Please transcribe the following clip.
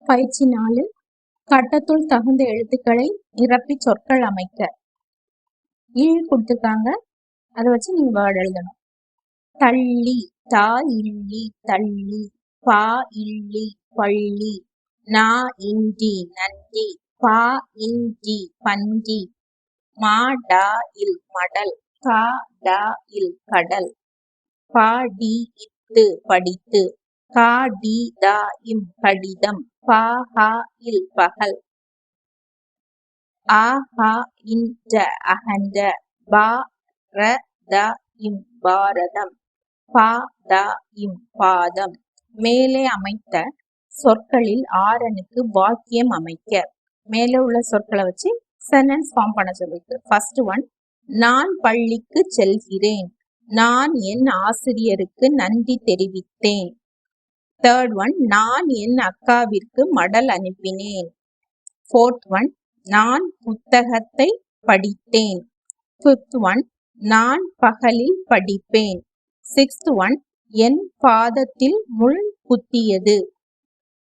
பயிற்சி 4. கட்டத்துள் தகுந்த எழுத்துக்களை நிரப்பி சொற்கள் அமைக்க. கொடுத்துருக்காங்க, அதை வச்சு நீங்க வேர்டு எழுதணும். தள்ளி, தா இல்லி தள்ளி, பா இல்லி பள்ளி, நா இந்தி நந்தி, பா இந்தி பந்தி, மா டா இல் மடல், கா டா இல் கடல், பா டி இத்து படித்து, கா டி தா இம் கடிதம், பா ஹா இல் பகல், ஆ ஹா இன்ற அகன்ற, பா ர த இம் பாரதம், பா த இம் பாதம். மேலே அமைத்த சொற்களில் ஆரனுக்கு வாக்கியம் அமைக்க. மேலே உள்ள சொற்களை வச்சு சென்டென்ஸ் ஃபார்ம் பண்ண சொல்லிருக்கு. ஃபர்ஸ்ட் ஒன், நான் பள்ளிக்கு செல்கிறேன். நான் என் ஆசிரியருக்கு நன்றி தெரிவித்தேன். தேர்ட் ஒன், நான் என் அக்காவிற்கு மடல் அனுப்பினேன். ஃபோர்த் ஒன், நான் புத்தகத்தை படித்தேன். ஃபிஃப்த் ஒன், நான் பகலில் படிப்பேன். சிக்ஸ்த் ஒன், என் பாதத்தில் முள் குத்தியது.